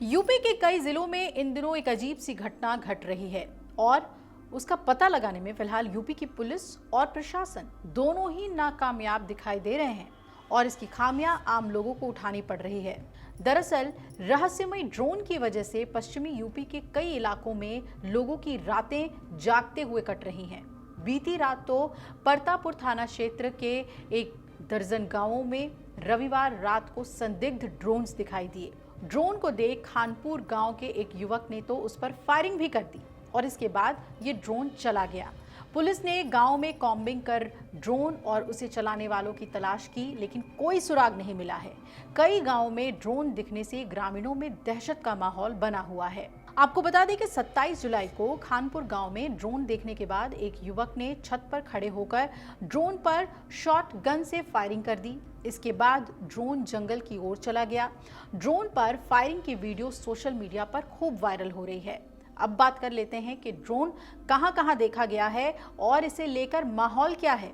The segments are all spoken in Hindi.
यूपी के कई जिलों में इन दिनों एक अजीब सी घटना घट रही है और उसका पता लगाने में फिलहाल यूपी की पुलिस और प्रशासन दोनों ही नाकामयाब दिखाई दे रहे हैं और इसकी खामियां आम लोगों को उठानी पड़ रही है। दरअसल रहस्यमय ड्रोन की वजह से पश्चिमी यूपी के कई इलाकों में लोगों की रातें जागते हुए कट रही हैं। बीती रात तो परतापुर थाना क्षेत्र के एक दर्जन गांवों में रविवार रात को संदिग्ध ड्रोन्स दिखाई दिए। ड्रोन को देख खानपुर गांव के एक युवक ने तो उस पर फायरिंग भी कर दी और इसके बाद ये ड्रोन चला गया। पुलिस ने गांव में कॉम्बिंग कर ड्रोन और उसे चलाने वालों की तलाश की, लेकिन कोई सुराग नहीं मिला है। कई गांवों में ड्रोन दिखने से ग्रामीणों में दहशत का माहौल बना हुआ है। आपको बता दें कि 27 जुलाई को खानपुर गांव में ड्रोन देखने के बाद एक युवक ने छत पर खड़े होकर ड्रोन पर शॉट गन से फायरिंग कर दी। इसके बाद ड्रोन जंगल की ओर चला गया। ड्रोन पर फायरिंग की वीडियो सोशल मीडिया पर खूब वायरल हो रही है। अब बात कर लेते हैं कि ड्रोन कहां-कहां देखा गया है और इसे लेकर माहौल क्या है।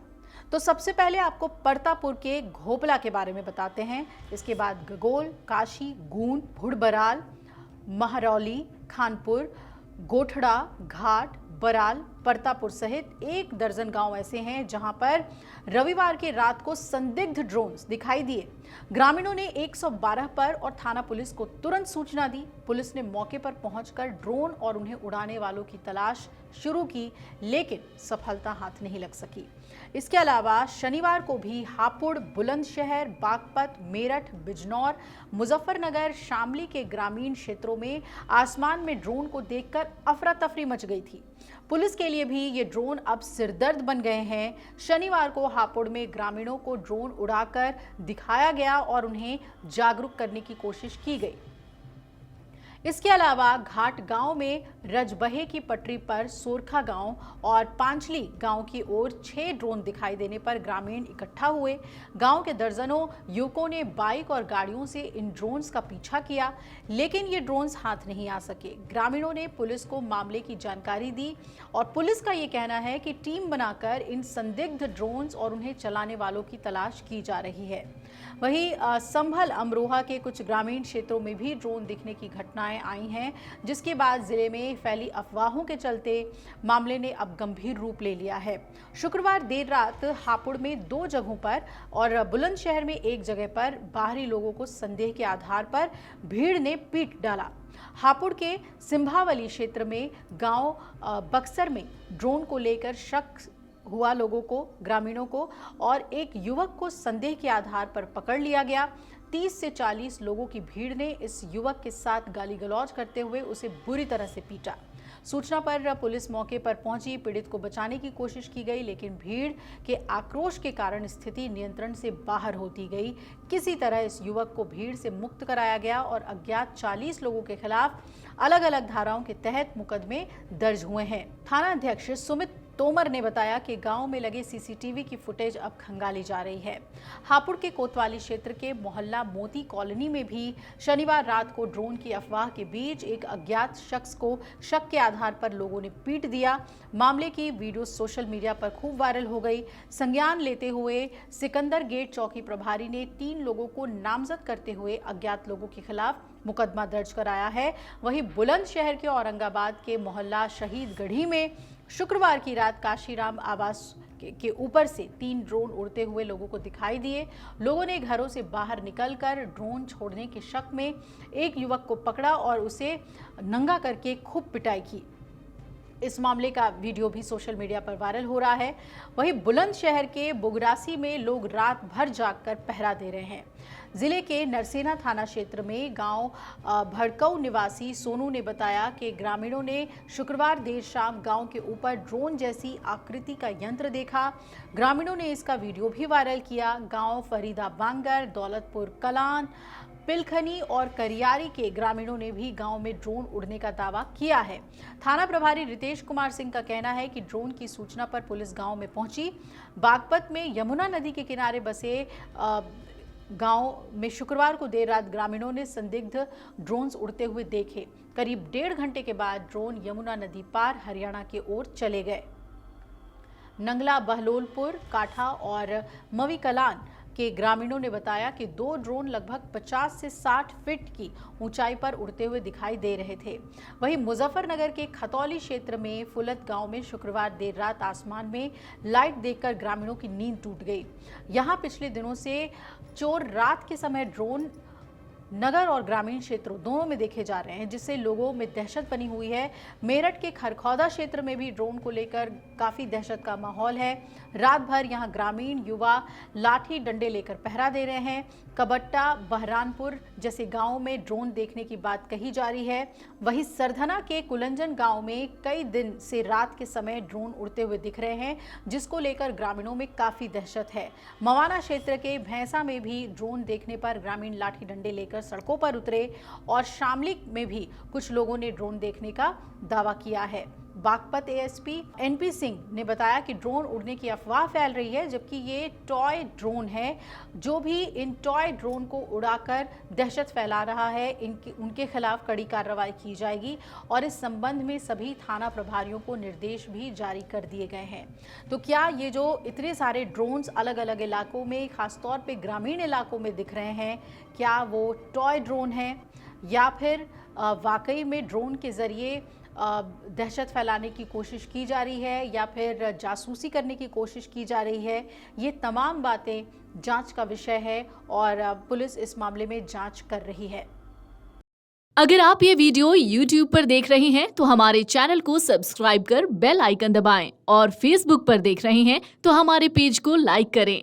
तो सबसे पहले आपको परतापुर के घोपला के बारे में बताते हैं। इसके बाद गगोल, काशी, गूंद, भुड़बराल, महरौली, खानपुर, गोठड़ा, घाट, बराल, परतापुर सहित एक दर्जन गांव ऐसे हैं जहां पर रविवार की रात को संदिग्ध ड्रोन्स दिखाई दिए। ग्रामीणों ने 112 पर और थाना पुलिस को तुरंत सूचना दी। पुलिस ने मौके पर पहुंचकर ड्रोन और उन्हें उड़ाने वालों की तलाश शुरू की, लेकिन सफलता हाथ नहीं लग सकी। इसके अलावा शनिवार को भी हापुड़, बुलंदशहर, बागपत, मेरठ, बिजनौर, मुजफ्फरनगर, शामली के ग्रामीण क्षेत्रों में आसमान में ड्रोन को देखकर अफरा तफरी मच गई थी। पुलिस के लिए भी ये ड्रोन अब सिरदर्द बन गए हैं। शनिवार को हापुड़ में ग्रामीणों को ड्रोन उड़ाकर दिखाया गया और उन्हें जागरूक करने की कोशिश की गई। इसके अलावा घाट गांव में रजबहे की पटरी पर सोरखा गांव और पांचली गांव की ओर 6 ड्रोन दिखाई देने पर ग्रामीण इकट्ठा हुए। गांव के दर्जनों युवकों ने बाइक और गाड़ियों से इन ड्रोन्स का पीछा किया, लेकिन ये ड्रोन्स हाथ नहीं आ सके। ग्रामीणों ने पुलिस को मामले की जानकारी दी और पुलिस का ये कहना है कि टीम बनाकर इन संदिग्ध ड्रोन्स और उन्हें चलाने वालों की तलाश की जा रही है। वहीं संभल, अमरोहा के कुछ ग्रामीण क्षेत्रों में भी ड्रोन दिखने की घटनाएं आई हैं, जिसके बाद जिले में फैली अफवाहों के चलते मामले ने अब गंभीर रूप ले लिया है। शुक्रवार देर रात हापुड़ में 2 जगहों पर और बुलंदशहर में 1 जगह पर बाहरी लोगों को संदेह के आधार पर भीड़ ने पीट डाला। हापुड़ के सिंभावली क्षेत्र में गांव बक्सर में ड्रोन को लेकर शक हुआ लोगों को, ग्रामीणों को, और एक युवक को संदेह के आधार पर पकड़ लिया गया। 30 से 40 लोगों की भीड़ ने इस युवक के साथ गाली गलौज करते हुए उसे बुरी तरह से पीटा। सूचना पर पुलिस मौके पर पहुंची, पीड़ित को बचाने की कोशिश की गई, लेकिन भीड़ के आक्रोश के कारण स्थिति नियंत्रण से बाहर होती गई। किसी तरह इस युवक को भीड़ से मुक्त कराया गया और अज्ञात 40 लोगों के खिलाफ अलग अलग धाराओं के तहत मुकदमे दर्ज हुए हैं। थाना अध्यक्ष सुमित तोमर ने बताया कि गांव में लगे सीसीटीवी की फुटेज अब खंगाली जा रही है। हापुड़ के कोतवाली क्षेत्र के मोहल्ला मोती कॉलोनी में भी शनिवार रात को ड्रोन की अफवाह के बीच एक अज्ञात शख्स को शक के आधार पर लोगों ने पीट दिया। मामले की वीडियो सोशल मीडिया पर खूब वायरल हो गई। संज्ञान लेते हुए सिकंदर गेट चौकी प्रभारी ने 3 लोगों को नामजद करते हुए अज्ञात लोगों के खिलाफ मुकदमा दर्ज कराया है। वहीं बुलंदशहर के औरंगाबाद के मोहल्ला शहीद गढ़ी में शुक्रवार की रात काशीराम आवास के ऊपर से 3 ड्रोन उड़ते हुए लोगों को दिखाई दिए। लोगों ने घरों से बाहर निकलकर ड्रोन छोड़ने के शक में एक युवक को पकड़ा और उसे नंगा करके खूब पिटाई की। इस मामले का वीडियो भी सोशल मीडिया पर वायरल हो रहा है। वहीं बुलंदशहर के बुगरासी में लोग रात भर जागकर पहरा दे रहे हैं। जिले के नरसेना थाना क्षेत्र में गांव भड़कऊ निवासी सोनू ने बताया कि ग्रामीणों ने शुक्रवार देर शाम गांव के ऊपर ड्रोन जैसी आकृति का यंत्र देखा। ग्रामीणों ने इसका वीडियो भी वायरल किया। गांव फरीदा बांगर, दौलतपुर कलान, पिलखनी और करियारी के ग्रामीणों ने भी गांव में ड्रोन उड़ने का दावा किया है। थाना प्रभारी रितेश कुमार सिंह का कहना है कि ड्रोन की सूचना पर पुलिस गांव में पहुंची। बागपत में यमुना नदी के किनारे बसे गांव में शुक्रवार को देर रात ग्रामीणों ने संदिग्ध ड्रोन्स उड़ते हुए देखे। करीब 1.5 घंटे के बाद ड्रोन यमुना नदी पार हरियाणा की ओर चले गए। नंगला, बहलोलपुर, काठा और मवी कलान के ग्रामीणों ने बताया कि 2 ड्रोन लगभग 50 से 60 फीट की ऊंचाई पर उड़ते हुए दिखाई दे रहे थे। वहीं मुजफ्फरनगर के खतौली क्षेत्र में फुलत गांव में शुक्रवार देर रात आसमान में लाइट देखकर ग्रामीणों की नींद टूट गई। यहां पिछले दिनों से चोर रात के समय ड्रोन नगर और ग्रामीण क्षेत्रों दोनों में देखे जा रहे हैं, जिससे लोगों में दहशत बनी हुई है। मेरठ के खरखौदा क्षेत्र में भी ड्रोन को लेकर काफी दहशत का माहौल है। रात भर यहां ग्रामीण युवा लाठी डंडे लेकर पहरा दे रहे हैं। कबट्टा, बहरानपुर जैसे गांवों में ड्रोन देखने की बात कही जा रही है। वहीं सरधना के कुलंजन गांव में कई दिन से रात के समय ड्रोन उड़ते हुए दिख रहे हैं, जिसको लेकर ग्रामीणों में काफी दहशत है। मवाना क्षेत्र के भैंसा में भी ड्रोन देखने पर ग्रामीण लाठी डंडे लेकर सड़कों पर उतरे और शामली में भी कुछ लोगों ने ड्रोन देखने का दावा किया है। बागपत एएसपी एनपी सिंह ने बताया कि ड्रोन उड़ने की अफवाह फैल रही है, जबकि ये टॉय ड्रोन है। जो भी इन टॉय ड्रोन को उड़ाकर दहशत फैला रहा है, उनके खिलाफ कड़ी कार्रवाई की जाएगी और इस संबंध में सभी थाना प्रभारियों को निर्देश भी जारी कर दिए गए हैं। तो क्या ये जो इतने सारे ड्रोन्स अलग अलग इलाकों में, खासतौर पे ग्रामीण इलाकों में दिख रहे हैं, क्या वो टॉय ड्रोन हैं या फिर वाकई में ड्रोन के जरिए दहशत फैलाने की कोशिश की जा रही है या फिर जासूसी करने की कोशिश की जा रही है? ये तमाम बातें जांच का विषय है और पुलिस इस मामले में जांच कर रही है। अगर आप ये वीडियो YouTube पर देख रहे हैं तो हमारे चैनल को सब्सक्राइब कर बेल आइकन दबाएं और Facebook पर देख रहे हैं तो हमारे पेज को लाइक करें।